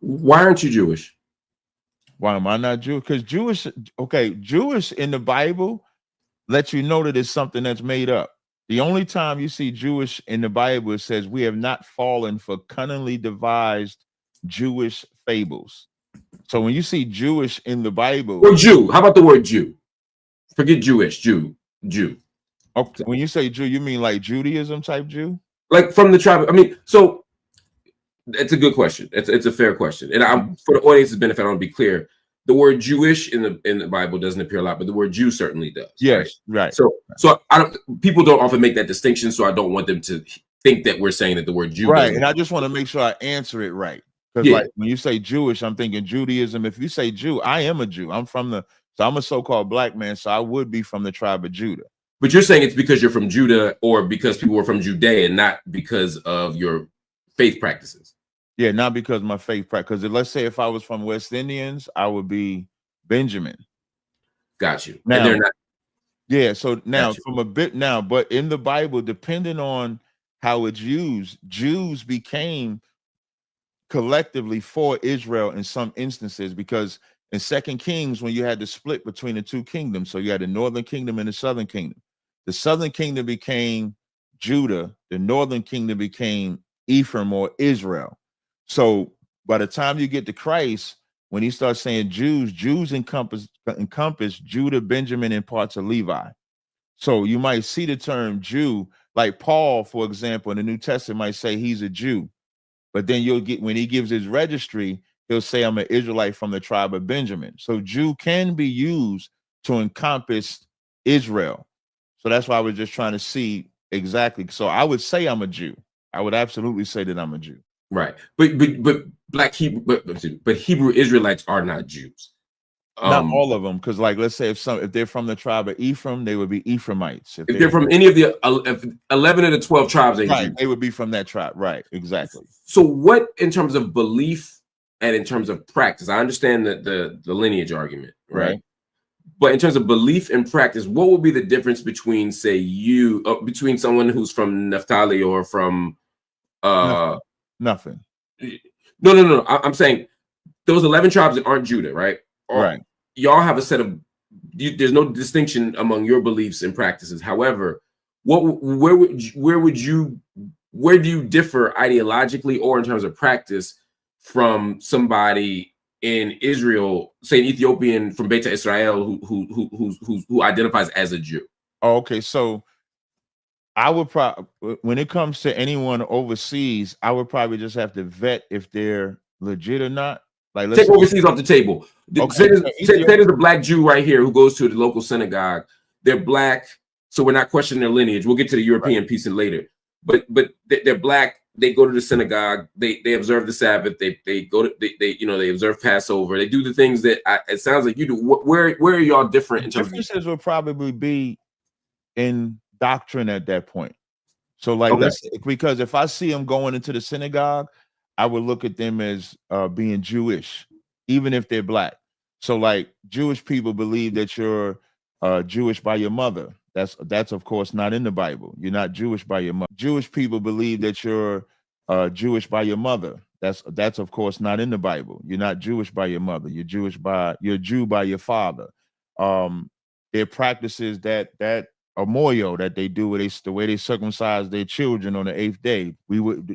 Why aren't you Jewish? Why am I not Jewish? Because Jewish in the Bible lets you know that it's something that's made up. The only time you see Jewish in the Bible, it says we have not fallen for cunningly devised Jewish fables. So when you see Jewish in the Bible, Or Jew? How about the word Jew? Forget Jewish. Jew. okay, when you say Jew, you mean like Judaism type Jew? Like from the tribe. I mean, so it's a good question. It's a fair question. And I'm for the audience's benefit, I want to be clear. The word Jewish in the Bible doesn't appear a lot, but the word Jew certainly does. Yes, right. So I don't. People don't often make that distinction, so I don't want them to think that we're saying that the word Jew. Right, and I just want to make sure I answer it right. Because like when you say Jewish, I'm thinking Judaism. If you say Jew, I am a Jew. I'm a so-called black man, so I would be from the tribe of Judah. But you're saying it's because you're from Judah or because people were from Judea and not because of your faith practices. Yeah, not because of my faith practice. Because let's say if I was from West Indians, I would be Benjamin. Got you. Now, and they're not. Yeah, so now from a bit now, but in the Bible, depending on how it's used, Jews became collectively for Israel in some instances, because in 2 Kings, when you had the split between the two kingdoms, so you had the northern kingdom and the southern kingdom. The southern kingdom became Judah, the northern kingdom became Ephraim or Israel. So by the time you get to Christ, when he starts saying Jews encompass Judah, Benjamin, and parts of Levi. So you might see the term Jew, like Paul, for example, in the New Testament might say he's a Jew. But then you'll get, when he gives his registry, he'll say, I'm an Israelite from the tribe of Benjamin. So Jew can be used to encompass Israel. So that's why I was just trying to see exactly. So I would say I'm a Jew. I would absolutely say that I'm a Jew. Right. But black Hebrew, but Hebrew Israelites are not Jews. Not all of them, because like let's say if they're from the tribe of Ephraim, they would be Ephraimites. If they're from any of the 11 of the 12 tribes, right, they would be from that tribe. Right, exactly. So what in terms of belief and in terms of practice, I understand that the lineage argument, right? But in terms of belief and practice, what would be the difference between, say, between someone who's from Naphtali or from nothing. No. I'm saying those 11 tribes that aren't Judah, right? Right. Y'all have a set of. There's no distinction among your beliefs and practices. However, where do you differ ideologically or in terms of practice from somebody in Israel, say an Ethiopian from Beta Israel who identifies as a Jew? Oh, okay, so I would probably, when it comes to anyone overseas, I would probably just have to vet if they're legit or not. Like, let's take overseas off the table. Say there's a black Jew right here who goes to the local synagogue. They're black, so we're not questioning their lineage. We'll get to the European piece in later. But they're black. They go to the synagogue. They observe the Sabbath. They go to they observe Passover. They do the things that it sounds like you do. Where are y'all different in terms of differences? Would probably be in doctrine at that point. So like because if I see them going into the synagogue, I would look at them as being Jewish, even if they're black. So like Jewish people believe that you're Jewish by your mother. That's of course not in the Bible. You're not Jewish by your mother. Jewish people believe that you're Jewish by your mother. That's of course not in the Bible. You're not Jewish by your mother. You're a Jew by your father. Their practices that a moyo that they do, the way they circumcise their children on the 8th day.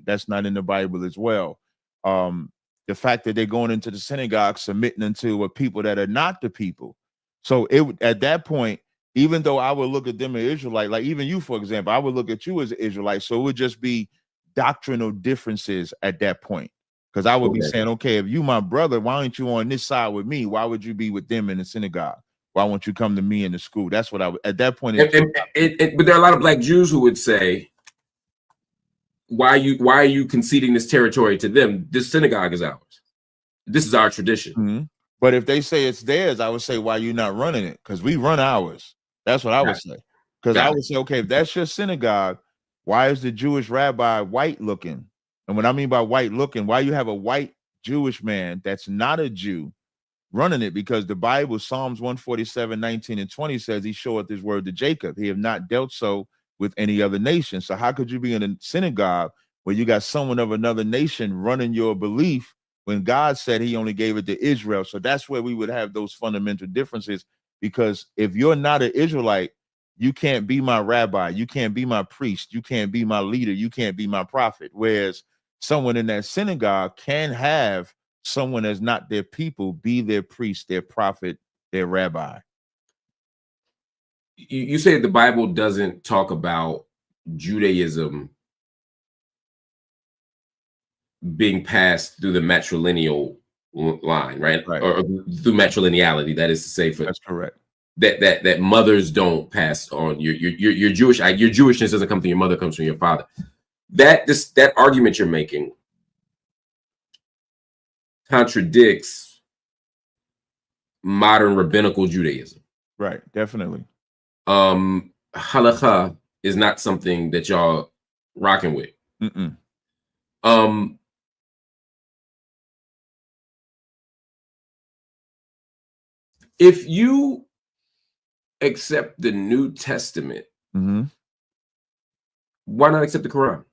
That's not in the Bible as well. The fact that they're going into the synagogue submitting unto a people that are not the people. So at that point, even though I would look at them as Israelite, like even you, for example, I would look at you as an Israelite. So it would just be doctrinal differences at that point. Because I would be saying, okay, if you my brother, why aren't you on this side with me? Why would you be with them in the synagogue? Why won't you come to me in the school? That's what I would at that point. But there are a lot of black Jews who would say, why are you conceding this territory to them? This synagogue is ours. This is our tradition. Mm-hmm. But if they say it's theirs, I would say, why are you not running it? Because we run ours. That's what I would say. Because I would say, okay, if that's your synagogue, why is the Jewish rabbi white looking? And what I mean by white looking, why you have a white Jewish man that's not a Jew running it? Because the Bible, Psalms 147, 19 and 20 says he showeth his word to Jacob. He have not dealt so with any other nation. So how could you be in a synagogue where you got someone of another nation running your belief when God said he only gave it to Israel. So that's where we would have those fundamental differences, because if you're not an Israelite, you can't be my rabbi, you can't be my priest, you can't be my leader, you can't be my prophet. Whereas someone in that synagogue can have someone that's not their people be their priest, their prophet, their rabbi. You say the Bible doesn't talk about Judaism being passed through the matrilineal line, right? Or through matrilineality. That is to say, that's correct. That mothers don't pass on your Jewish, your Jewishness doesn't come from your mother, comes from your father. That argument you're making contradicts modern rabbinical Judaism. Right, definitely. Halakha is not something that y'all rocking with. If you accept the New Testament, why not accept the Quran?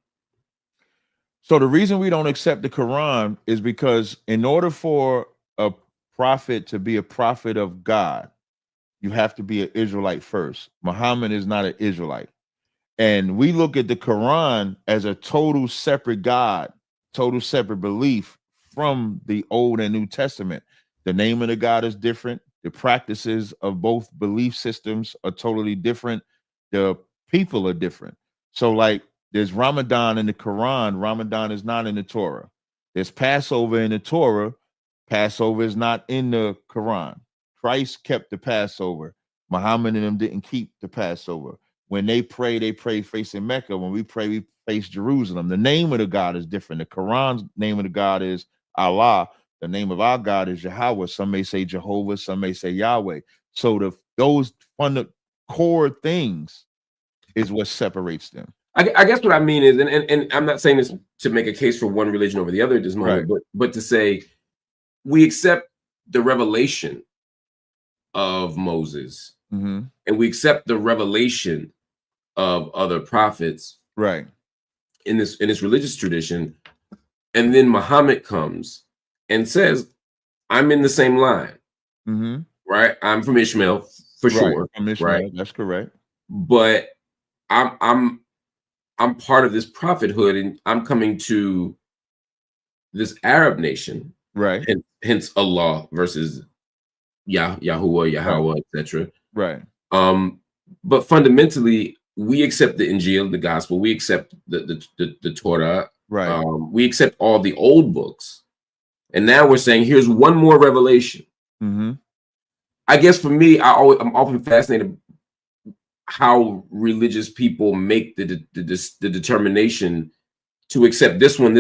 So the reason we don't accept the Quran is because in order for a prophet to be a prophet of God, you have to be an Israelite first. Muhammad is not an Israelite. And we look at the Quran as a total separate God, total separate belief from the Old and New Testament. The name of the God is different. The practices of both belief systems are totally different. The people are different. So like there's Ramadan in the Quran. Ramadan is not in the Torah. There's Passover in the Torah. Passover is not in the Quran. Christ kept the Passover. Muhammad and them didn't keep the Passover. When they pray facing Mecca. When we pray, we face Jerusalem. The name of the God is different. The Quran's name of the God is Allah. The name of our God is Yahweh. Some may say Jehovah, some may say Yahweh. So those core things is what separates them. I guess what I mean is, and I'm not saying this to make a case for one religion over the other at this moment, but to say we accept the revelation of Moses, and we accept the revelation of other prophets, right? In this religious tradition, and then Muhammad comes and says, "I'm in the same line, right? I'm from Ishmael for sure, from Ishmael, right? That's correct. But I'm part of this prophethood, and I'm coming to this Arab nation, right? Hence Allah versus Yahweh, etc. Right. But fundamentally, we accept the Injil, the gospel. We accept the Torah. Right. We accept all the old books, and now we're saying here's one more revelation. I guess for me, I'm often fascinated how religious people make the determination to accept this one,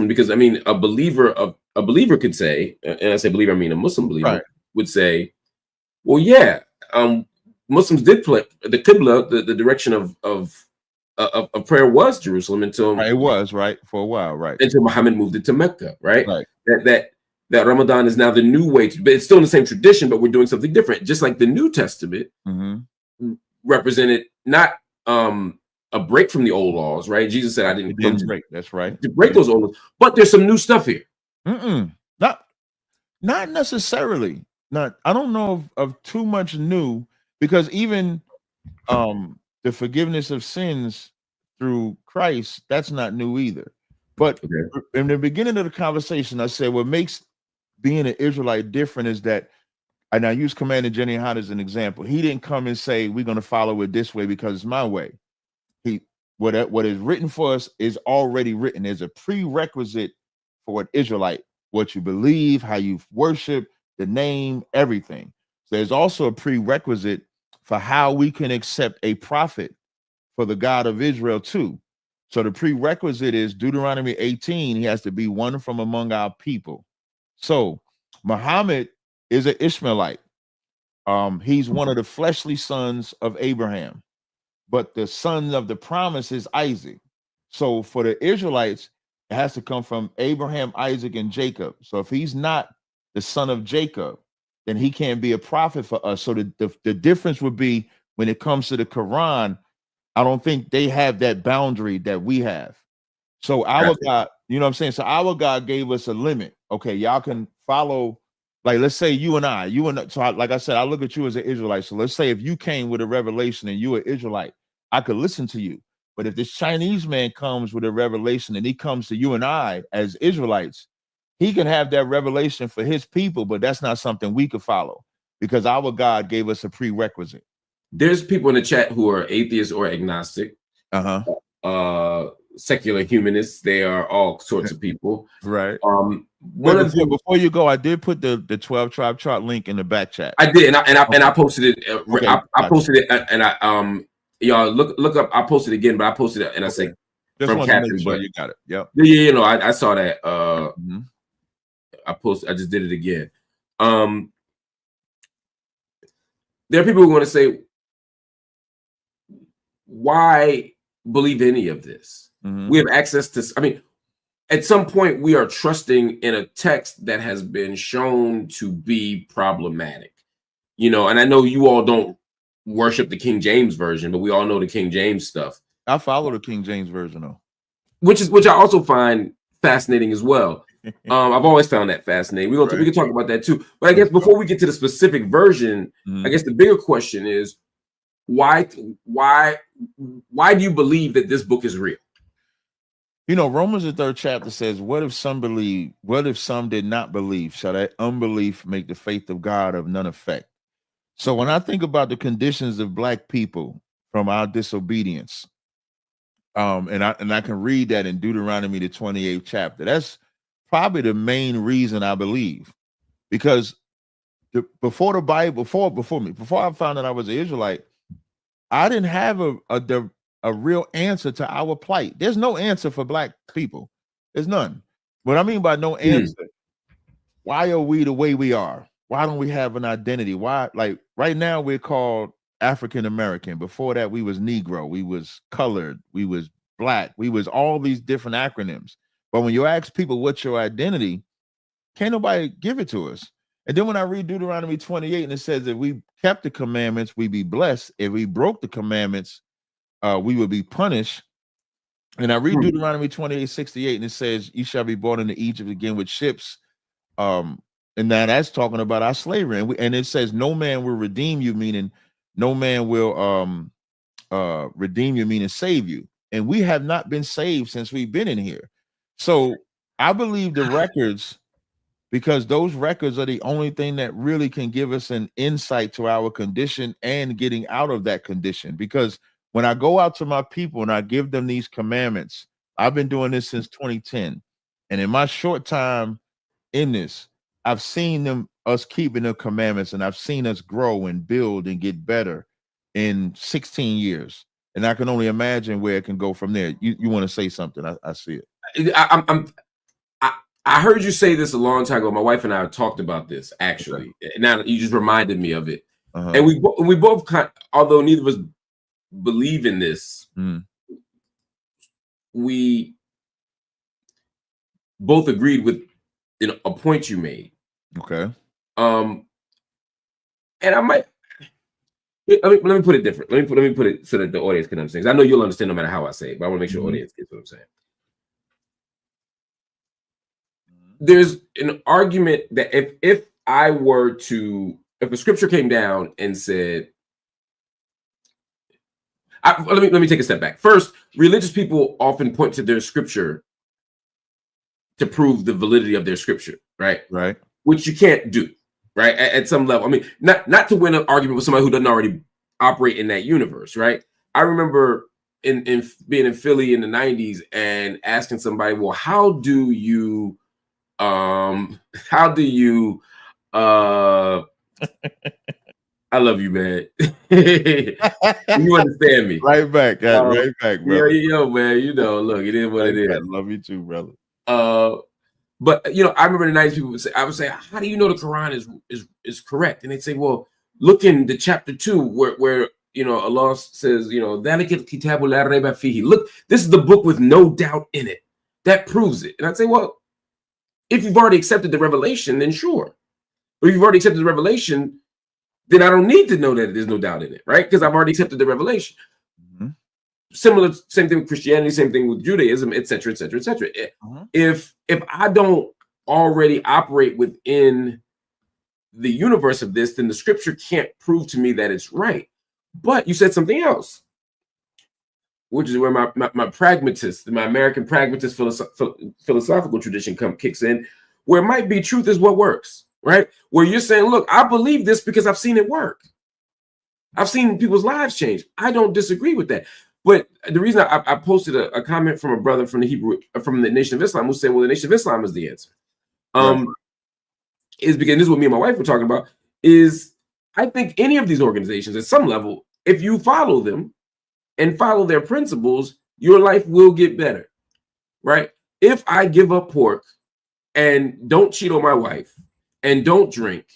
because I mean, a believer could say, and I say believer, I mean a Muslim believer would say, well, yeah, Muslims did play the Qibla, the direction of prayer was Jerusalem until it was for a while, until Muhammad moved it to Mecca, right? That Ramadan is now the new way but it's still in the same tradition, but we're doing something different. Just like the New Testament represented not a break from the old laws, right? Jesus said, "I didn't come to break." That's right. To break those old laws, but there's some new stuff here. Not necessarily. I don't know of too much new, because even the forgiveness of sins through Christ, that's not new either. But in the beginning of the conversation, I said what makes being an Israelite different is that, and I use Commander Jenny Hahn as an example. He didn't come and say, we're going to follow it this way because it's my way. What is written for us is already written. There's a prerequisite for an Israelite, what you believe, how you worship, the name, everything. So there's also a prerequisite for how we can accept a prophet for the God of Israel too. So the prerequisite is Deuteronomy 18. He has to be one from among our people. So Muhammad is an Ishmaelite. He's one of the fleshly sons of Abraham, but the son of the promise is Isaac. So for the Israelites, it has to come from Abraham, Isaac, and Jacob. So if he's not the son of Jacob, then he can't be a prophet for us. So the difference would be when it comes to the Quran, I don't think they have that boundary that we have. So our God, you know what I'm saying? So our God gave us a limit. okay, y'all can follow. Like, let's say you and I. So like I said, I look at you as an Israelite. So let's say if you came with a revelation and you an Israelite, I could listen to you. But if this Chinese man comes with a revelation and he comes to you and I as Israelites, he can have that revelation for his people, but that's not something we could follow because our God gave us a prerequisite. There's people in the chat who are atheists or agnostic, secular humanists. They are all sorts of people. Right. Before you go, I did put the 12 tribe chart link in the back chat. I did, and I posted it. I posted it, and I y'all look up. I posted it again, but I posted it, and I say just from Capt, sure you got it. Yep. Yeah, I saw that. I just did it again. There are people who want to say, why believe any of this? We have access to, I mean, at some point we are trusting in a text that has been shown to be problematic, and I know you all don't worship the King James version, but we all know the King James stuff. I follow the King James version though. Which I also find fascinating as well. I've always found that fascinating. We can talk about that too. But I guess before we get to the specific version, I guess the bigger question is, why do you believe that this book is real? Romans the 3rd chapter says, what if some believe? What if some did not believe? Shall that unbelief make the faith of God of none effect? So when I think about the conditions of Black people from our disobedience, and I can read that in Deuteronomy the 28th chapter. That's probably the main reason I believe, because before the Bible, before I found out I was an Israelite, I didn't have a real answer to our plight. There's no answer for Black people. There's none. What I mean by no answer, why are we the way we are? Why don't we have an identity? Why, like right now we're called African American. Before that, we was Negro, we was colored, we was Black, we was all these different acronyms. But when you ask people what's your identity, can't nobody give it to us. And then when I read Deuteronomy 28 and it says if we kept the commandments, we'd be blessed. If we broke the commandments, we would be punished. And I read Deuteronomy 28:68 and it says, you shall be brought into Egypt again with ships. And now that's talking about our slavery. And it says no man will redeem you, meaning no man will redeem you, meaning save you. And we have not been saved since we've been in here. So I believe the records, because those records are the only thing that really can give us an insight to our condition and getting out of that condition. Because when I go out to my people and I give them these commandments, I've been doing this since 2010. And in my short time in this, I've seen us keeping the commandments, and I've seen us grow and build and get better in 16 years. And I can only imagine where it can go from there. You want to say something? I see it. I heard you say this a long time ago. My wife and I talked about this actually. Okay. Now you just reminded me of it. And we both although neither of us believe in this, we both agreed with a point you made. Okay. And I might let me put it different. Let me put it so that the audience can understand. I know you'll understand no matter how I say it, but I want to make sure the audience gets what I'm saying. There's an argument that if a scripture came down and said, let me take a step back. First, religious people often point to their scripture to prove the validity of their scripture, right? Right. Which you can't do, right? At some level. I mean, not to win an argument with somebody who doesn't already operate in that universe, right? I remember in being in Philly in the 90s and asking somebody, well, how do you I love you, man. You understand me. Right back, brother. Yo, man, look, it is what it is. I love you too, brother. But I remember the 90s people I would say, how do you know the Quran is correct? And they'd say, well, look in the chapter 2 where Allah says, look, this is the book with no doubt in it. That proves it. And I'd say, well, if you've already accepted the revelation, then sure. But if you've already accepted the revelation, then I don't need to know that there's no doubt in it, right? Because I've already accepted the revelation. Same thing with Christianity, same thing with Judaism, etc., etc., etc. If I don't already operate within the universe of this, then the scripture can't prove to me that it's right. But you said something else, which is where my pragmatist, my American pragmatist philosophical tradition kicks in, where it might be truth is what works, right? Where you're saying, look, I believe this because I've seen it work. I've seen people's lives change. I don't disagree with that. But the reason I posted a comment from a brother from the Nation of Islam who said, well, the Nation of Islam is the answer. Right. Is because this is what me and my wife were talking about, is I think any of these organizations at some level, if you follow them and follow their principles, your life will get better, right? If I give up pork and don't cheat on my wife and don't drink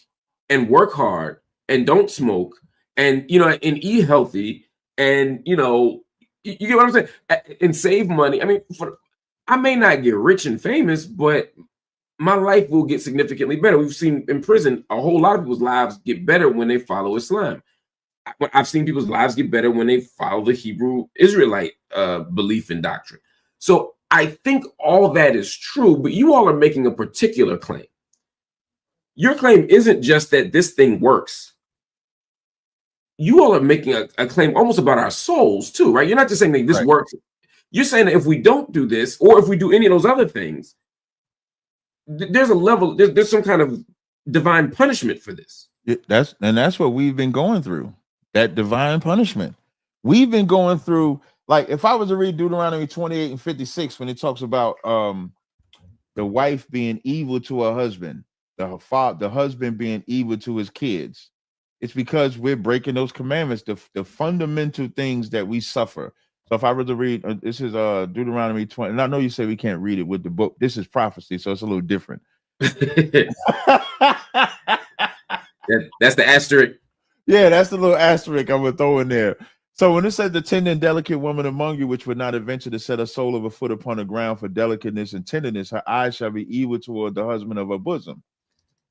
and work hard and don't smoke and, and eat healthy and, you get what I'm saying? And save money. I mean, I may not get rich and famous, but my life will get significantly better. We've seen in prison, a whole lot of people's lives get better when they follow Islam. I've seen people's lives get better when they follow the Hebrew Israelite belief and doctrine. So I think all that is true, but you all are making a particular claim. Your claim isn't just that this thing works. You all are making a claim almost about our souls too, right? You're not just saying that this works. You're saying that if we don't do this, or if we do any of those other things, there's a level, there's some kind of divine punishment for this. That's what we've been going through, that divine punishment. We've been going through, like, if I was to read Deuteronomy 28 and 56, when it talks about the wife being evil to her husband, the husband being evil to his kids, it's because we're breaking those commandments, the fundamental things that we suffer. So if I were to read, this is Deuteronomy 20, and I know you say we can't read it with the book. This is prophecy, so it's a little different. That's the asterisk. Yeah, that's the little asterisk I'm gonna throw in there. So when it says the tender and delicate woman among you, which would not adventure to set her sole of a foot upon the ground for delicateness and tenderness, her eyes shall be evil toward the husband of her bosom.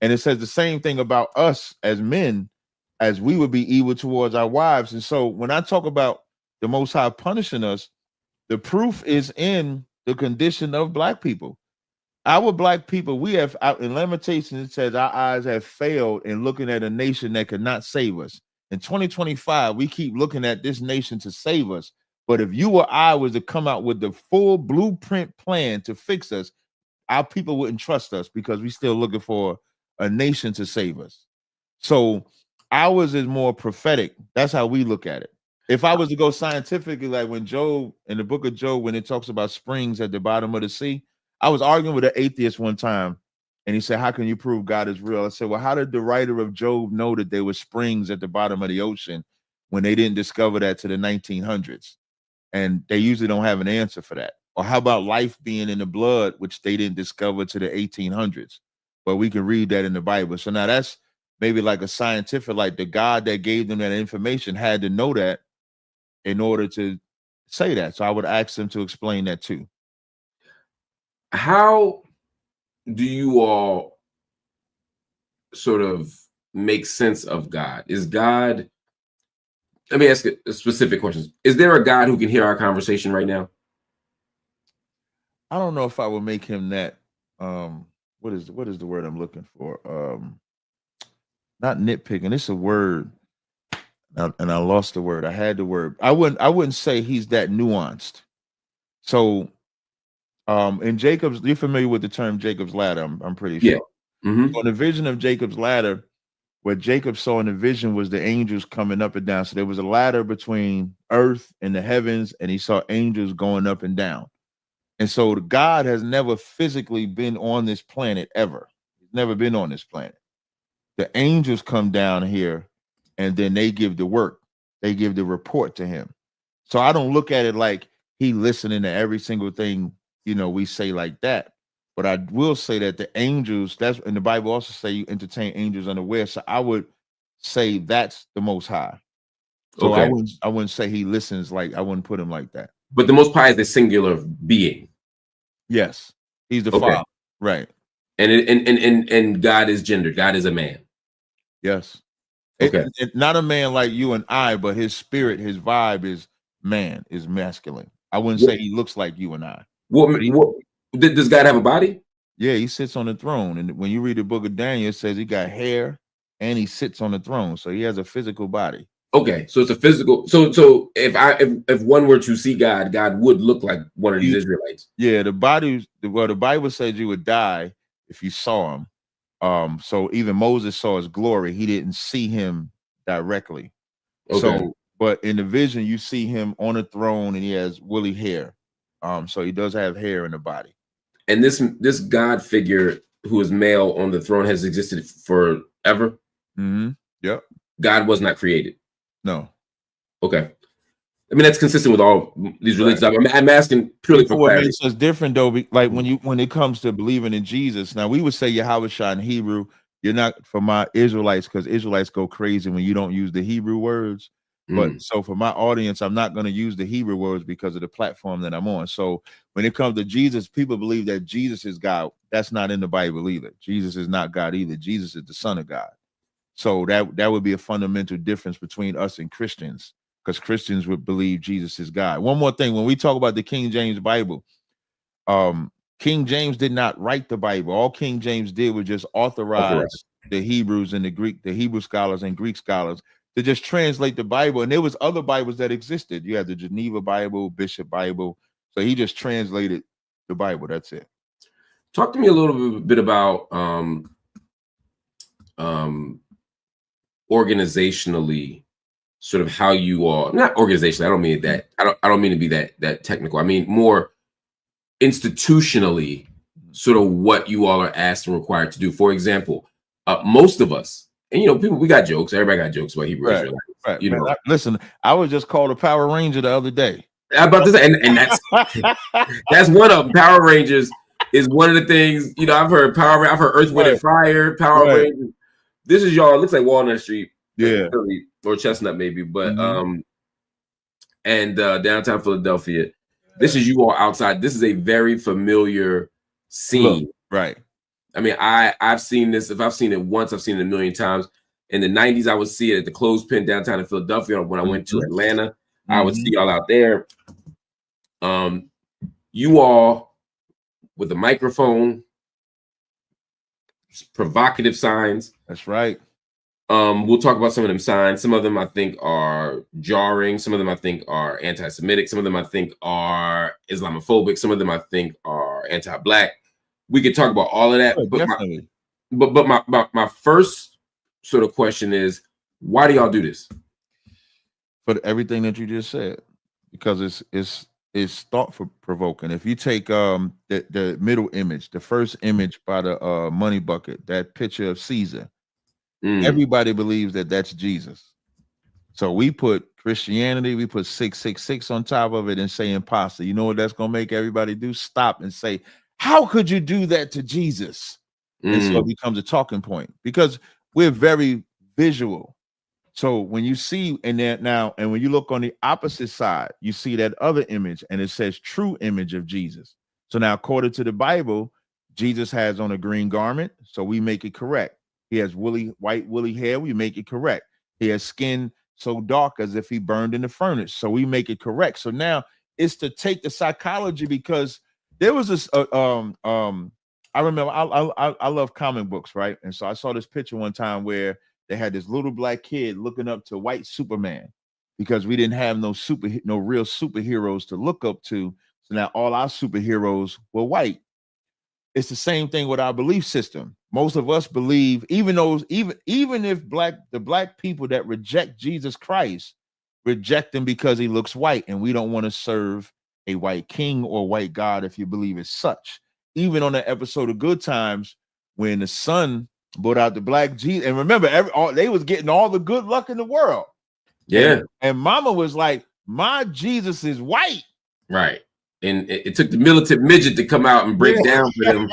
And it says the same thing about us as men, as we would be evil towards our wives. And so when I talk about the Most High punishing us, the proof is in the condition of Black people. Our Black people, we have, in Lamentations, it says our eyes have failed in looking at a nation that could not save us. In 2025, we keep looking at this nation to save us. But if you or I was to come out with the full blueprint plan to fix us, our people wouldn't trust us because we're still looking for a nation to save us. So ours is more prophetic. That's how we look at it. If I was to go scientifically, like when Job, in the book of Job, when it talks about springs at the bottom of the sea, I was arguing with an atheist one time, and he said, how can you prove God is real? I said, well, how did the writer of Job know that there were springs at the bottom of the ocean when they didn't discover that to the 1900s? And they usually don't have an answer for that. Or how about life being in the blood, which they didn't discover to the 1800s? But we can read that in the Bible. So now that's maybe like a scientific, like the God that gave them that information had to know that in order to say that. So I would ask them to explain that too. How do you all sort of make sense of God? Is God, let me ask a specific question. Is there a God who can hear our conversation right now? I don't know if I would make him that. What is the word I'm looking for? Not nitpicking. It's a word. And I lost the word. I had the word. I wouldn't say he's that nuanced. So in Jacob's, you're familiar with the term Jacob's ladder, I'm pretty sure. Yeah. Mm-hmm. So the vision of Jacob's ladder, what Jacob saw in the vision was the angels coming up and down. So there was a ladder between earth and the heavens, and he saw angels going up and down. And so God has never physically been on this planet ever. He's never been on this planet. The angels come down here, and then they give the work. They give the report to him. So I don't look at it like he listening to every single thing, we say like that. But I will say that the angels, that's in the Bible also say you entertain angels unaware. So I would say that's the Most High. So okay. I wouldn't say he listens, like I wouldn't put him like that. But the Most High is the singular being. Yes, he's the Father, right? And God is gendered. God is a man. Yes. Okay. Not a man like you and I, but his spirit, his vibe is man, is masculine. I wouldn't say he looks like you and I. Does God have a body? Yeah, he sits on the throne. And when you read the book of Daniel, it says he got hair and he sits on the throne. So he has a physical body. Okay, so it's a physical. So if one were to see God, God would look like one of these Israelites. Yeah, the Bible says you would die if you saw him. So even Moses saw his glory, he didn't see him directly. Okay. So, but in the vision, you see him on a throne and he has woolly hair. So he does have hair in the body. And this God figure who is male on the throne has existed forever. Mm-hmm. Yep. God was not created. No. Okay. I mean, that's consistent with all these religions. Right. I'm asking purely for what clarity. makes us different, though, like when it comes to believing in Jesus. Now, we would say Yahweh in Hebrew. You're not for my Israelites, because Israelites go crazy when you don't use the Hebrew words. But so for my audience, I'm not going to use the Hebrew words because of the platform that I'm on. So when it comes to Jesus, people believe that Jesus is God. That's not in the Bible either. Jesus is not God either. Jesus is the Son of God. So that would be a fundamental difference between us and Christians, because Christians would believe Jesus is God. One more thing, when we talk about the King James Bible, King James did not write the Bible. All King James did was just authorize the Hebrews and the Hebrew scholars and Greek scholars to just translate the Bible. And there was other Bibles that existed. You had the Geneva Bible, Bishop Bible. So he just translated the Bible. That's it. Talk to me a little bit about organizationally, sort of how you all, not organizationally, I don't mean that, I don't mean to be that technical. I mean more institutionally, sort of what you all are asked and required to do. For example, most of us, and people, we got jokes. Everybody got jokes about Hebrew Israelites. Right. Listen, I was just called a Power Ranger the other day. I'm about to say, and that's that's one of them. Power Rangers is one of the things. I've heard I've heard Earth, Wind, and Fire, Power Rangers. This is y'all. It looks like Walnut Street, Philly, or Chestnut maybe, but and downtown Philadelphia. This is you all outside. This is a very familiar scene. Right. I mean, I've seen this. If I've seen it once, I've seen it a million times. In the 90s, I would see it at the Clothespin downtown in Philadelphia. When I went to Atlanta, I would see y'all out there. You all with a microphone, provocative signs. That's right. We'll talk about some of them signs. Some of them I think are jarring. Some of them I think are anti-Semitic. Some of them I think are Islamophobic. Some of them I think are anti-Black. We could talk about all of that. But my first sort of question is, why do y'all do this? For everything that you just said, because it's thought provoking. If you take the middle image, the first image by the money bucket, that picture of Caesar. Everybody believes that that's Jesus. So we put Christianity, we put 666 on top of it and say imposter. You know what that's going to make everybody do? Stop and say, how could you do that to Jesus? And so it becomes a talking point, because we're very visual. So when you see and when you look on the opposite side, you see that other image and it says true image of Jesus. So now, according to the Bible, Jesus has on a green garment. So we make it correct. He has white woolly hair. We make it correct. He has skin so dark as if he burned in the furnace. So we make it correct. So now it's to take the psychology, because there was this. I remember I love comic books, right? And so I saw this picture one time where they had this little black kid looking up to white Superman, because we didn't have no real superheroes to look up to. So now all our superheroes were white. It's the same thing with our belief system. Most of us believe, even if the black people that reject Jesus Christ reject him because he looks white, and we don't want to serve a white king or white God if you believe it's such. Even on the episode of Good Times, when the son brought out the black Jesus, and remember, they was getting all the good luck in the world. Yeah, and Mama was like, "My Jesus is white." Right. And it took the militant midget to come out and break down for them.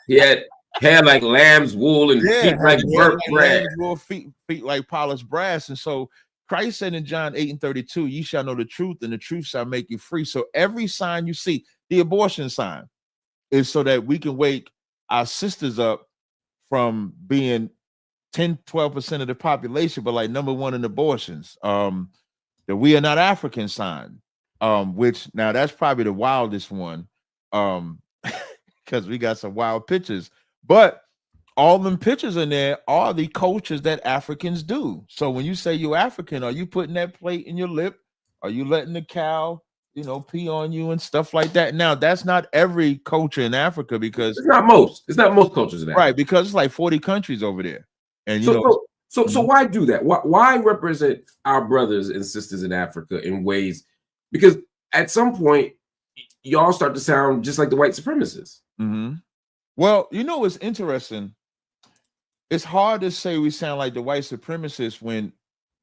He had hair like lamb's wool and feet like burnt brass. Feet like polished brass. And so Christ said in John 8:32, "Ye shall know the truth, and the truth shall make you free." So every sign you see, the abortion sign, is so that we can wake our sisters up from being 10-12% of the population, but like number one in abortions. The "we are not African" sign. Which now that's probably the wildest one, because because we got some wild pictures. But all them pictures in there are the cultures that Africans do. So when you say you're African, are you putting that plate in your lip? Are you letting the cow, pee on you and stuff like that? Now, that's not every culture in Africa because it's not most. It's not most cultures in Africa. Right, because it's like 40 countries over there. And so why do that? Why represent our brothers and sisters in Africa in ways? Because at some point, y'all start to sound just like the white supremacists. Mm-hmm. Well, what's interesting? It's hard to say we sound like the white supremacists when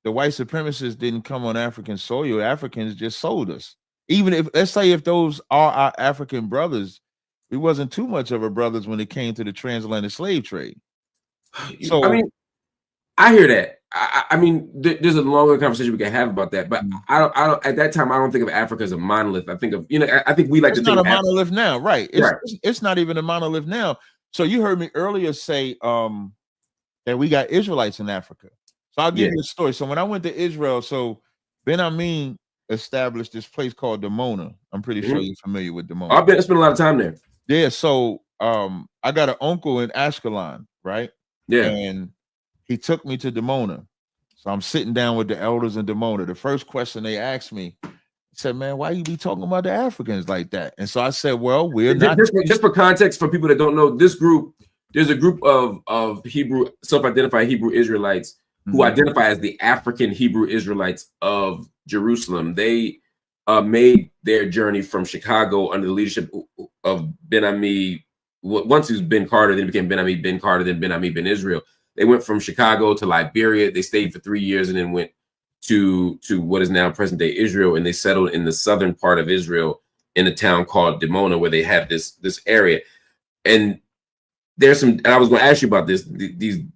the white supremacists didn't come on African soil. Africans just sold us. Even if, let's say, if those are our African brothers, it wasn't too much of our brothers when it came to the transatlantic slave trade. So, I mean, I hear that. I mean, there's a longer conversation we can have about that. But I don't. At that time, I don't think of Africa as a monolith. I think of, I think we like to think it's not a monolith now, right? It's not even a monolith now. So you heard me earlier say that we got Israelites in Africa. So I'll give you a story. So when I went to Israel, so Ben Amin established this place called Dimona. I'm pretty sure you're familiar with Dimona. I spent a lot of time there. Yeah. So I got an uncle in Ashkelon, right? Yeah. And he took me to Dimona. So I'm sitting down with the elders in Dimona. The first question they asked me, said, "Man, why you be talking about the Africans like that?" And so I said, "Well, we're not." Just for context, for people that don't know, this group, there's a group of Hebrew, self-identified Hebrew Israelites who identify as the African Hebrew Israelites of Jerusalem. They made their journey from Chicago under the leadership of Ben Ami. Once he was Ben Carter, then it became Ben Ami Ben Carter, then Ben Ami Ben Israel. They went from Chicago to Liberia. They stayed for 3 years and then went to what is now present-day Israel, and they settled in the southern part of Israel in a town called Dimona, where they have this area. And there's some, and I was going to ask you about these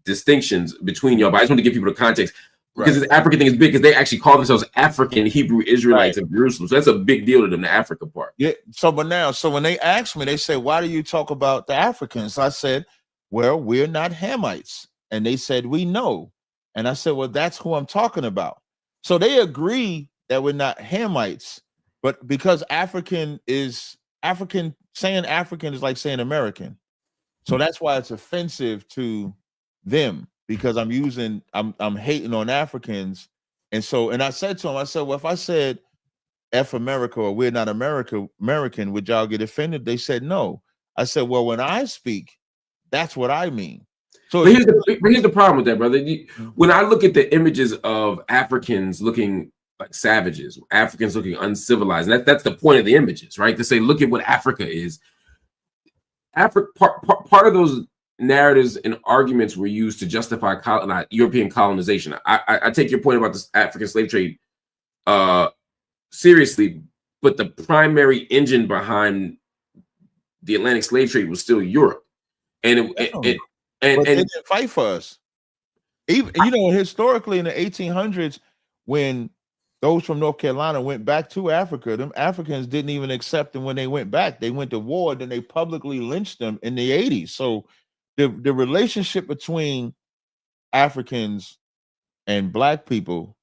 distinctions between y'all, but I just want to give people the context because this African thing is big because they actually call themselves African Hebrew Israelites of Jerusalem. So that's a big deal to them, the Africa part. Yeah. So when they asked me, they said, "Why do you talk about the Africans?" I said, "Well, we're not Hamites." And they said, "We know." And I said, "Well, that's who I'm talking about." So they agree that we're not Hamites, but because African, saying African is like saying American. So that's why it's offensive to them, because I'm hating on Africans. And I said to him, I said, "Well, if I said F America or we're not American, would y'all get offended?" They said no. I said, "Well, when I speak, that's what I mean." So but here's the problem with that, brother. When I look at the images of Africans looking like savages, Africans looking uncivilized, and that's the point of the images, right? To say, look at what Africa is. Part of those narratives and arguments were used to justify European colonization. I take your point about this African slave trade seriously, but the primary engine behind the Atlantic slave trade was still Europe, and they didn't fight for us. Even historically in the 1800s, when those from North Carolina went back to Africa, them Africans didn't even accept them when they went back. They went to war, then they publicly lynched them in the 80s. So the relationship between Africans and Black people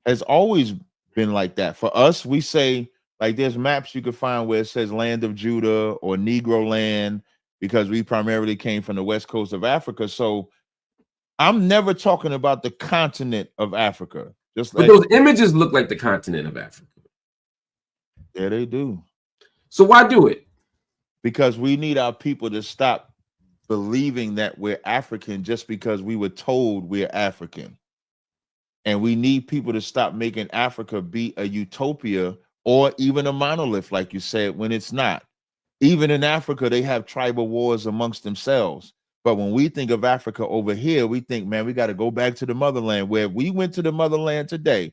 has always been like that. For us, we say, like, there's maps you can find where it says Land of Judah or Negro Land, because we primarily came from the west coast of Africa. So I'm never talking about the continent of Africa. But those images look like the continent of Africa. Yeah, they do. So why do it? Because we need our people to stop believing that we're African just because we were told we're African. And we need people to stop making Africa be a utopia or even a monolith, like you said, when it's not. Even in Africa, they have tribal wars amongst themselves. But when we think of Africa over here, we think, man, we got to go back to the motherland. Where if we went to the motherland today,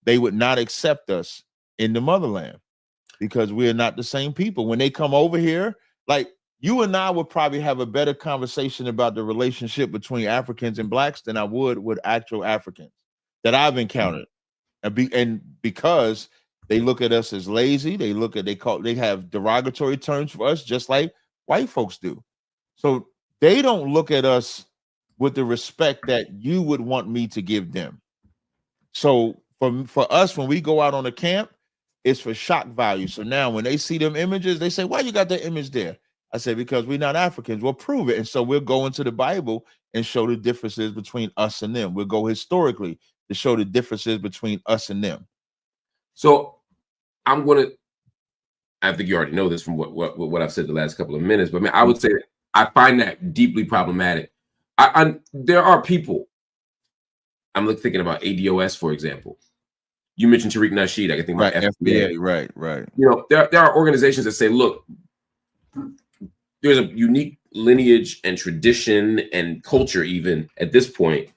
they would not accept us in the motherland because we're not the same people. When they come over here, like you and I would probably have a better conversation about the relationship between Africans and Blacks than I would with actual Africans that I've encountered. And because they look at us as lazy, they have derogatory terms for us, just like white folks do. So they don't look at us with the respect that you would want me to give them. So for us, when we go out on a camp, it's for shock value. So now when they see them images, they say, "Why you got that image there?" I said, because we're not Africans. We'll prove it. And so we'll go into the Bible and show the differences between us and them. We'll go historically to show the differences between us and them. So I think you already know this from what I've said the last couple of minutes, but I would say I find that deeply problematic. There are people, I'm thinking about ADOS, for example. You mentioned Tariq Nasheed. I can think about FBA. Right. You know, there are organizations that say, look, there's a unique lineage and tradition and culture, even at this point,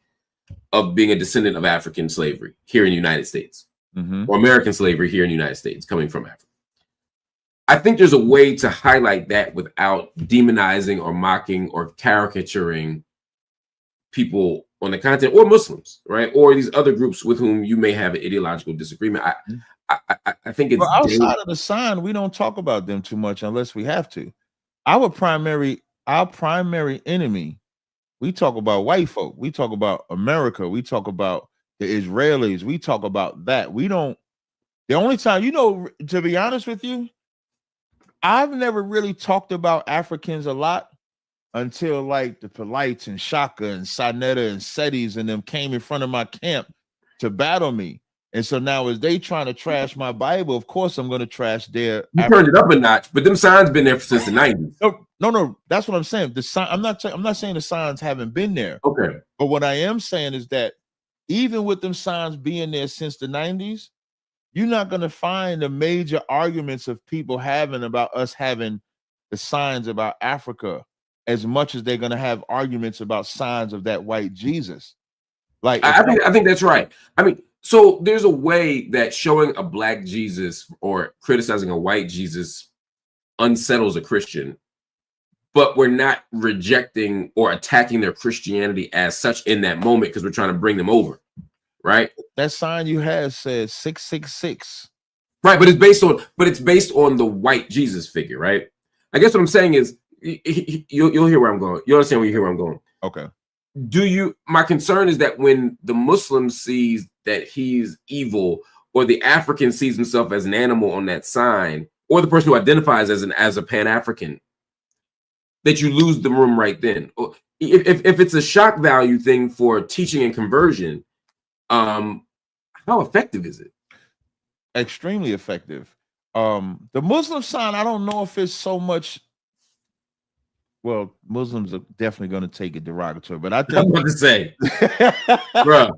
of being a descendant of African slavery here in the United States, or American slavery here in the United States, coming from Africa. I think there's a way to highlight that without demonizing or mocking or caricaturing people on the content, or Muslims, right? Or these other groups with whom you may have an ideological disagreement. I think it's outside of the sign, we don't talk about them too much unless we have to. Our primary enemy, we talk about white folk, we talk about America, we talk about the Israelis, we talk about that. We don't, the only time, you know, to be honest with you, I've never really talked about Africans a lot until like the Polites and Shaka and Sanetta and Setis and them came in front of my camp to battle me. And so now as they trying to trash my Bible, of course I'm going to trash their. You turned it up a notch, but them signs been there since the 90s. No, that's what I'm saying. The sign, I'm not saying the signs haven't been there. Okay. But what I am saying is that even with them signs being there since the 90s, you're not going to find the major arguments of people having about us having the signs about Africa as much as they're going to have arguments about signs of that white Jesus. Like I think that's right. I mean, so there's a way that showing a black Jesus or criticizing a white Jesus unsettles a Christian, but we're not rejecting or attacking their Christianity as such in that moment because we're trying to bring them over. Right, that sign you have says 666. Right, but it's based on the white Jesus figure, right? I guess what I'm saying is you'll hear where I'm going. You understand when you hear where I'm going. Okay. My concern is that when the Muslim sees that he's evil, or the African sees himself as an animal on that sign, or the person who identifies as a Pan-African, that you lose the room right then. If it's a shock value thing for teaching and conversion, how effective is it? Extremely effective. The Muslim sign, I don't know if it's so much. Well, Muslims are definitely going to take it derogatory, but I think I'm about to say, bro.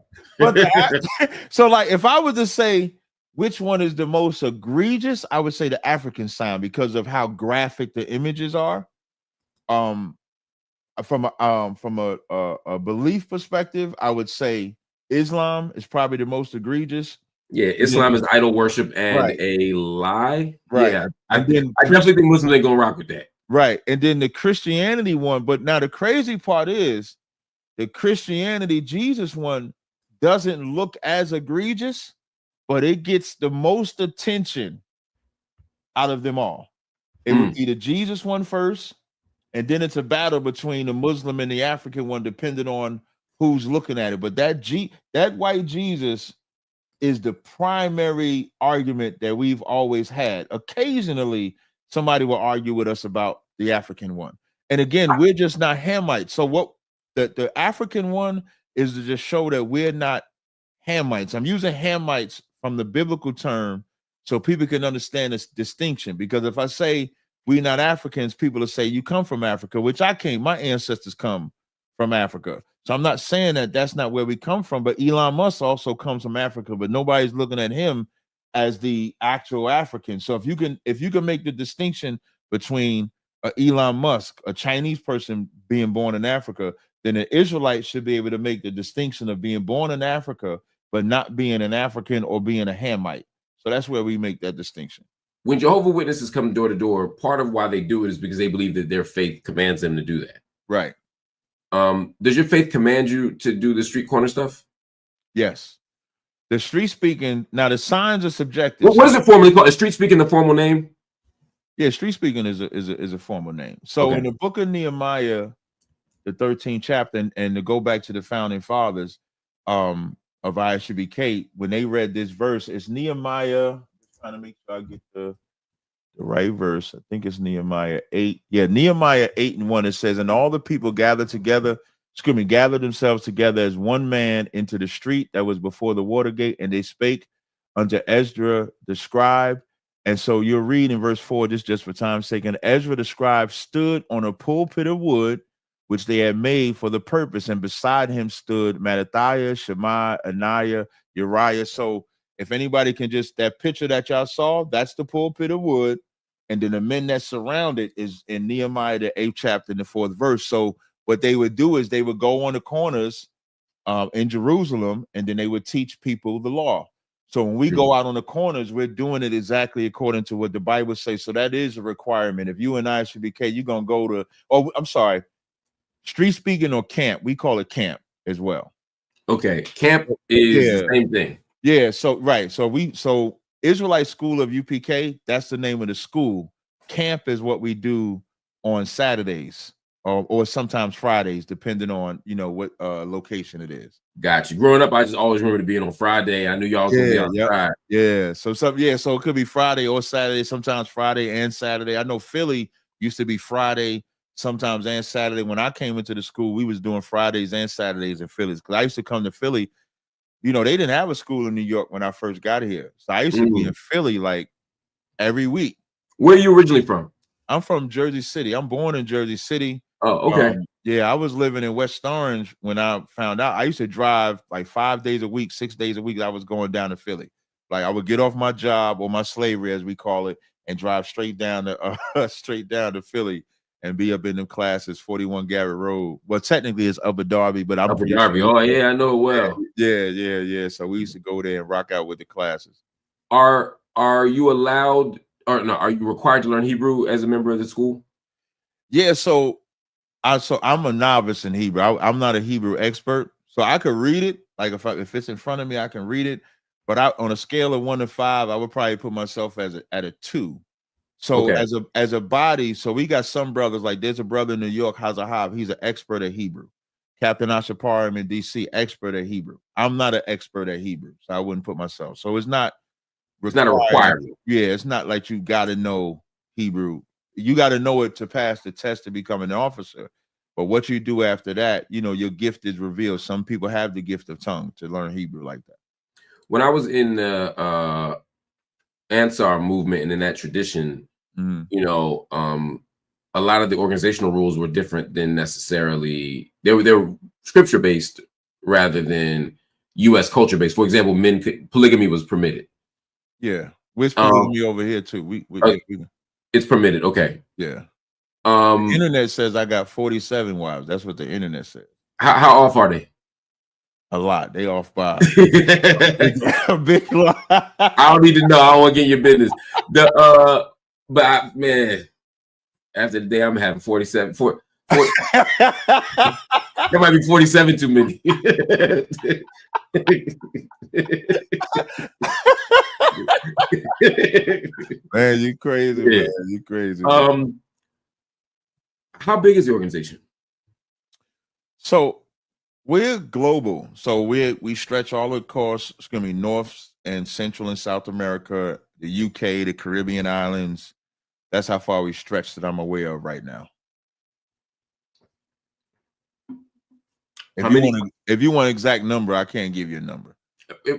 So, like, if I was to say which one is the most egregious, I would say the African sign because of how graphic the images are. From a belief perspective, I would say Islam is probably the most egregious. Yeah, Islam is idol worship and a lie. Right. Yeah, I definitely think Muslims ain't gonna rock with that. Right. And then the Christianity one, but now the crazy part is the Christianity Jesus one doesn't look as egregious, but it gets the most attention out of them all. It would be the Jesus one first, and then it's a battle between the Muslim and the African one, depending on who's looking at it. But that white Jesus is the primary argument that we've always had. Occasionally, somebody will argue with us about the African one. And again, we're just not Hamites. So what the African one is to just show that we're not Hamites. I'm using Hamites from the biblical term so people can understand this distinction. Because if I say we're not Africans, people will say you come from Africa, which I came. My ancestors come from Africa. So I'm not saying that that's not where we come from, but Elon Musk also comes from Africa, but nobody's looking at him as the actual African. So if you can make the distinction between Elon Musk, a Chinese person being born in Africa, then an Israelite should be able to make the distinction of being born in Africa, but not being an African or being a Hamite. So that's where we make that distinction. When Jehovah's Witnesses come door to door, part of why they do it is because they believe that their faith commands them to do that. Right. Does your faith command you to do the street corner stuff? Yes. The street speaking, now the signs are subjective. What is it formally called? Is street speaking the formal name? Yeah, street speaking is a formal name. So in the book of Nehemiah, the 13th chapter, and to go back to the founding fathers of ISUBK, when they read this verse, it's Nehemiah. I'm trying to make sure I get the the right verse. I think it's Nehemiah 8. Yeah, Nehemiah 8:1. It says, and all the people gathered themselves together as one man into the street that was before the water gate, and they spake unto Ezra the scribe. And so you'll read in verse 4, just for time's sake, and Ezra the scribe stood on a pulpit of wood, which they had made for the purpose, and beside him stood Mattathiah, Shema, Ananiah, Uriah. So if anybody can just, that picture that y'all saw, that's the pulpit of wood. And then the men that surround it is in Nehemiah, the 8th chapter, in the 4th verse. So what they would do is they would go on the corners in Jerusalem, and then they would teach people the law. So when we go out on the corners, we're doing it exactly according to what the Bible says. So that is a requirement. If you and I should be, you're going to go to, street speaking or camp. We call it camp as well. Okay. Camp is the same thing. Yeah. So, right. So Israelite School of UPK, that's the name of the school. Camp is what we do on Saturdays or sometimes Fridays, depending on, what location it is. Got you. Growing up, I just always remember being on Friday. I knew y'all was gonna be outside. Yeah. So it could be Friday or Saturday, sometimes Friday and Saturday. I know Philly used to be Friday sometimes and Saturday. When I came into the school, we was doing Fridays and Saturdays in Philly. Because I used to come to Philly. They didn't have a school in New York when I first got here. So I used to be in Philly like every week. Where are you originally from? I'm from Jersey City. I'm born in Jersey City. Oh, okay. I was living in West Orange when I found out. I used to drive like 5 days a week, 6 days a week. I was going down to Philly. Like I would get off my job or my slavery, as we call it, and drive straight down to Philly and be up in them classes, 41 Garrett Road. Well, technically it's Upper Darby, but I'm Upper Darby. Oh yeah, I know it well. Yeah. So we used to go there and rock out with the classes. Are you allowed, or no? Are you required to learn Hebrew as a member of the school? Yeah. So I'm a novice in Hebrew. I'm not a Hebrew expert, so I could read it. Like if it's in front of me, I can read it. But on a scale of 1 to 5, I would probably put myself at a 2. So as a body, so we got some brothers, like there's a brother in New York, Hazahab. He's an expert at Hebrew. Captain Ashaparim in DC, expert at Hebrew. I'm not an expert at Hebrew, so I wouldn't put myself. So it's not a requirement. Yeah, it's not like you got to know Hebrew. You got to know it to pass the test to become an officer. But what you do after that, your gift is revealed. Some people have the gift of tongue to learn Hebrew like that. When I was in the Ansar movement and in that tradition, a lot of the organizational rules were different than necessarily they were scripture based rather than U.S. culture based. For example, polygamy was permitted. Yeah, we're polygamy over here too. It's permitted. Okay. Yeah. The internet says I got 47 wives. That's what the internet says. How off are they? A lot. They off by a big lot. I don't need to know. I don't want to get in your business. Man, after the day I'm having 47. There might be 47 too many. Man, you crazy, man. You crazy. How big is the organization? So we're global. So we stretch all across, it's gonna be North and Central and South America, the UK, the Caribbean islands. That's how far we stretch that I'm aware of right now. If you want an exact number, I can't give you a number.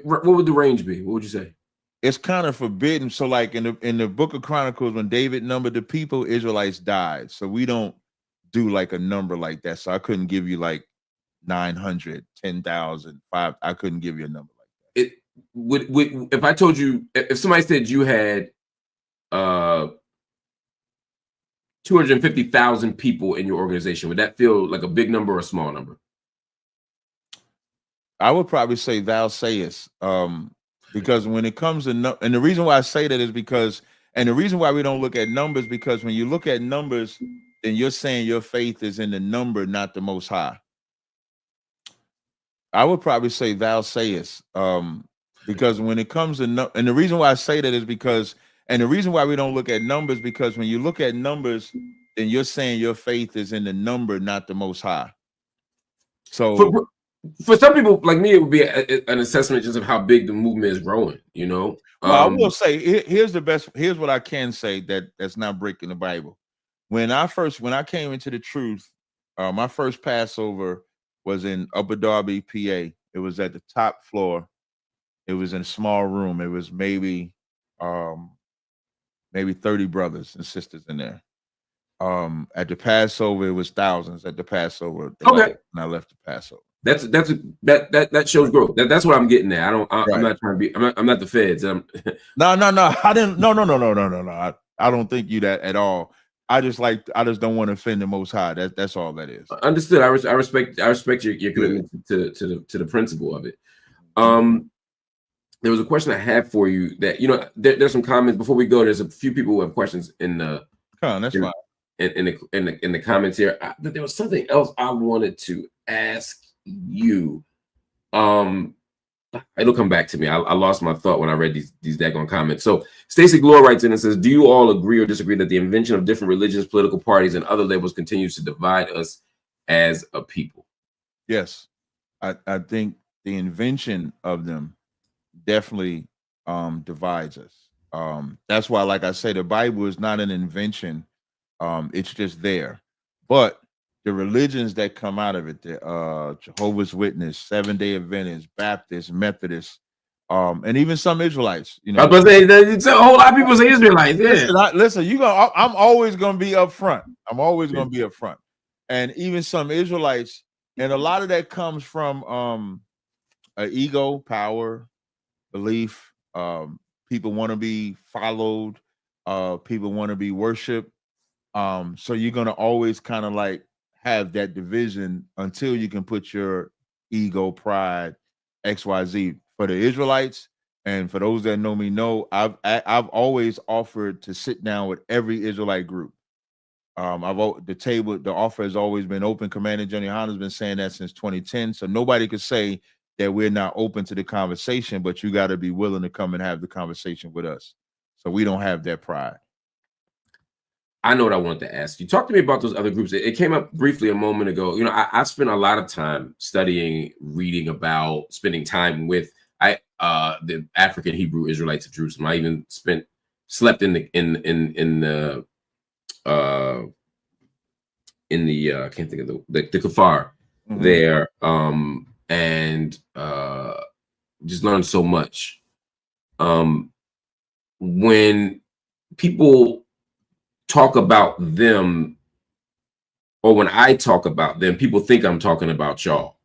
What would the range be? What would you say? It's kind of forbidden. So like in the book of Chronicles, when David numbered the people, Israelites died. So we don't do like a number like that. So I couldn't give you like 900, 10,000, 5. I couldn't give you a number like that. It would if I told you, if somebody said you had 250,000 people in your organization, would that feel like a big number or a small number? I would probably say thou sayest, because when it comes to and the reason why I say that is because, and the reason why we don't look at numbers, because when you look at numbers, then you're saying your faith is in the number, not the Most High. I would probably say thou sayest, because when it comes to and the reason why I say that is because, and the reason why we don't look at numbers, because when you look at numbers, then you're saying your faith is in the number, not the Most High. So for some people like me, it would be an assessment just of how big the movement is growing. You know. Well, I will say here's the best. Here's what I can say that's not breaking the Bible. When I came into the truth, my first Passover was in Upper Darby, PA. It was at the top floor. It was in a small room. It was maybe 30 brothers and sisters in there. At the Passover, it was thousands at the Passover. Okay. When I left the Passover. That shows growth. That's what I'm getting at. I'm not trying to be. I'm not the feds. No. I didn't. No. I don't think you that at all. I just don't want to offend the Most High. That's all that is. Understood. I respect your commitment to the principle of it. There was a question I had for you that there's some comments before we go. There's a few people who have questions in the. That's fine. In the comments here, but there was something else I wanted to ask you. It'll come back to me. I lost my thought when I read these daggone comments. So Stacy Glore writes in and says, do you all agree or disagree that the invention of different religions, political parties, and other labels continues to divide us as a people? Yes. I think the invention of them definitely divides us. That's why, like I say, the Bible is not an invention. It's just there. But the religions that come out of it, the Jehovah's Witness, Seventh-day Adventists, Baptists, Methodists, and even some Israelites. I was going to say, a whole lot of people say Israelites. Yeah. Listen, I'm always going to be up front. I'm always going to be up front. And even some Israelites, and a lot of that comes from an ego, power, belief. People want to be followed. People want to be worshipped. So you're going to always kind of like have that division until you can put your ego, pride, XYZ. For the Israelites, and for those that know me I've always offered to sit down with every Israelite group. The offer has always been open. Commander General Honda's been saying that since 2010. So nobody could say that we're not open to the conversation, but you got to be willing to come and have the conversation with us. So we don't have that pride. I know what I wanted to ask you. Talk to me about those other groups. It came up briefly a moment ago. I spent a lot of time studying, reading about, spending time with the African Hebrew Israelites of Jerusalem. I even slept in the I can't think of the kafar there, and just learned so much. When people talk about them, or when I talk about them, people think I'm talking about y'all.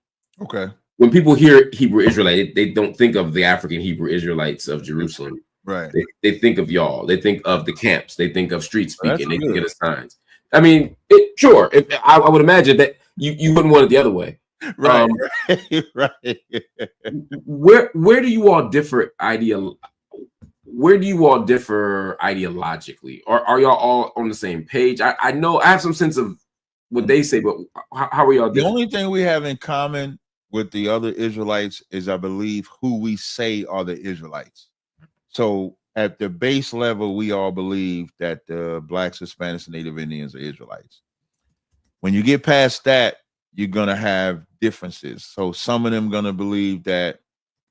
Okay. When people hear Hebrew Israelite, they don't think of the African Hebrew Israelites of Jerusalem. Right. They think of y'all. They think of the camps. They think of street speaking. They think of the signs. I mean, sure. I would imagine that you wouldn't want it the other way. Right. Right. Where do you all differ Where do you all differ ideologically? Or are y'all all on the same page? I know I have some sense of what they say, but how are y'all different? The only thing we have in common with the other Israelites is, I believe, who we say are the Israelites. So at the base level, we all believe that the Blacks, Hispanics, and Native Indians are Israelites. When you get past that, you're going to have differences. So some of them going to believe that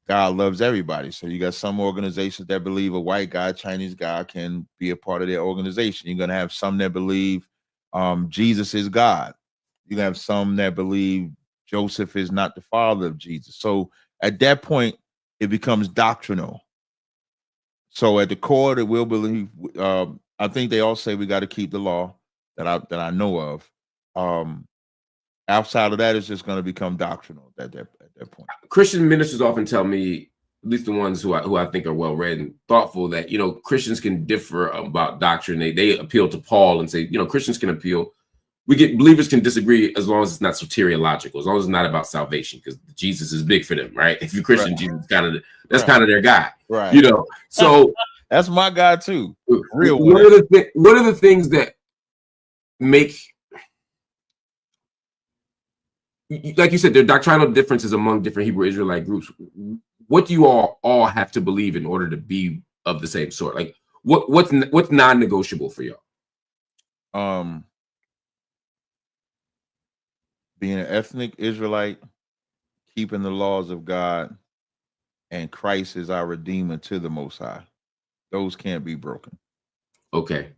God loves everybody. So you got some organizations that believe a white guy, Chinese guy can be a part of their organization. You're going to have some that believe Jesus is God. You're going to have some that believe Joseph is not the father of Jesus. So at that point, it becomes doctrinal. So at the core, that we'll believe, I think they all say we got to keep the law that I know of. Outside of that, it's just going to become doctrinal at that point. Christian ministers often tell me, at least the ones who I think are well read and thoughtful, that Christians can differ about doctrine. They appeal to Paul and say, Christians can appeal. Believers can disagree as long as it's not soteriological, as long as it's not about salvation, because Jesus is big for them, right? If you're Christian, right. Jesus is kind of their guy, right? So that's my guy too. Real. What are the things that make, like you said, there are doctrinal differences among different Hebrew Israelite groups? What do you all have to believe in order to be of the same sort? Like what's non-negotiable for y'all? Being an ethnic Israelite, keeping the laws of God, and Christ is our redeemer to the Most High. Those can't be broken. Okay.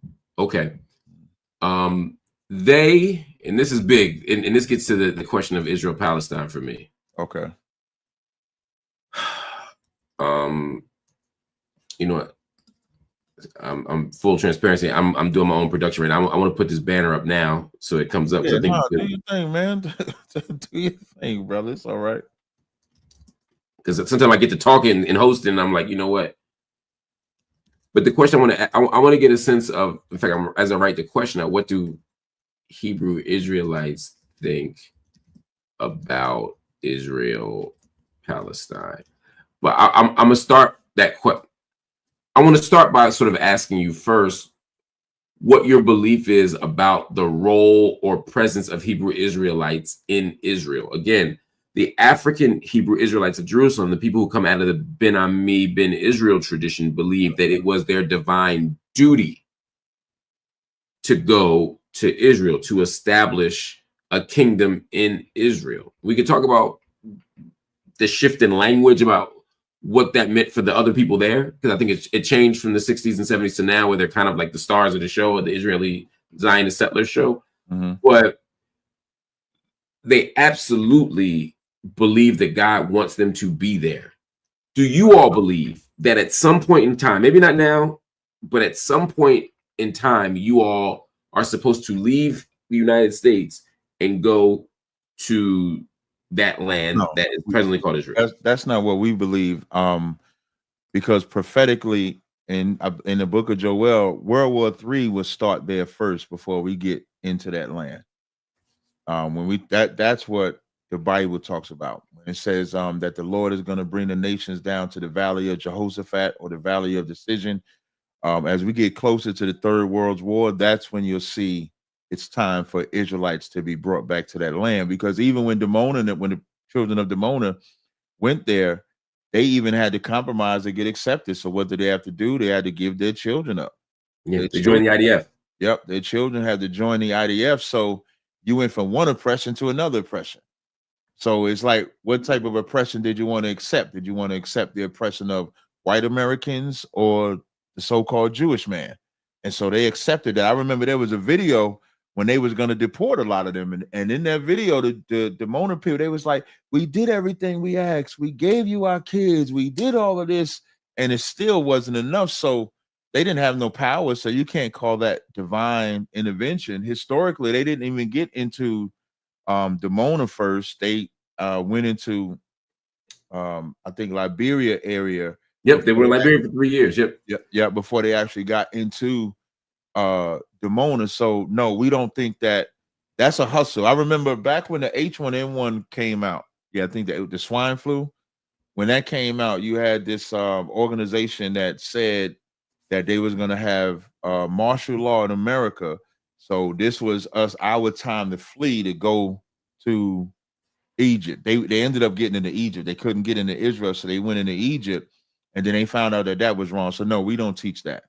They, and this is big, and this gets to the question of Israel Palestine for me. Okay. You know what? I'm full transparency. I'm doing my own production right now. I want to put this banner up now so it comes up. Yeah, do your thing, man. Do your thing, brother. It's all right. Because sometimes I get to talking and hosting, and I'm like, you know what? But the question I want to get a sense of, in fact, as I write the question out, what do Hebrew Israelites think about Israel Palestine? But I'm gonna start that question. I want to start by sort of asking you first what your belief is about the role or presence of Hebrew Israelites in Israel. Again, the African Hebrew Israelites of Jerusalem, the people who come out of the Ben Ami, Ben Israel tradition, believe that it was their divine duty to go to Israel, to establish a kingdom in Israel. We could talk about the shift in language about what that meant for the other people there, because I think it changed from the 60s and 70s to now, where they're kind of like the stars of the show, of the Israeli Zionist settlers show. But they absolutely believe that God wants them to be there. Do you all believe that at some point in time, maybe not now, but at some point in time, you all are supposed to leave the United States and go to that land that is presently called Israel? That's not what we believe. Because prophetically in the book of Joel, World War III will start there first before we get into that land. That's what the Bible talks about. It says that the Lord is going to bring the nations down to the valley of Jehoshaphat, or the valley of decision. As we get closer to the Third World War, that's when you'll see it's time for Israelites to be brought back to that land. Because even when the children of Dimona went there, they even had to compromise to get accepted. So what did they have to do? They had to give their children up. Yeah, they joined the IDF. Yep, their children had to join the IDF. So you went from one oppression to another oppression. So it's like, what type of oppression did you want to accept? Did you want to accept the oppression of white Americans or the so-called Jewish man? And so they accepted that. I remember there was a video when they was going to deport a lot of them. And in that video, the Mona people, they was like, we did everything we asked. We gave you our kids. We did all of this. And it still wasn't enough. So they didn't have no power. So you can't call that divine intervention. Historically, they didn't even get into Dimona first. They went into I think Liberia area. Yep, they were in Liberia for 3 years. Yep, before they actually got into Dimona. So no, we don't think that's a hustle. I remember back when the H1N1 came out. Yeah, I think the swine flu, when that came out, you had this organization that said that they was going to have martial law in America. So this was our time to flee, to go to Egypt. They ended up getting into Egypt. They couldn't get into Israel, so they went into Egypt, and then they found out that was wrong. So no, we don't teach that.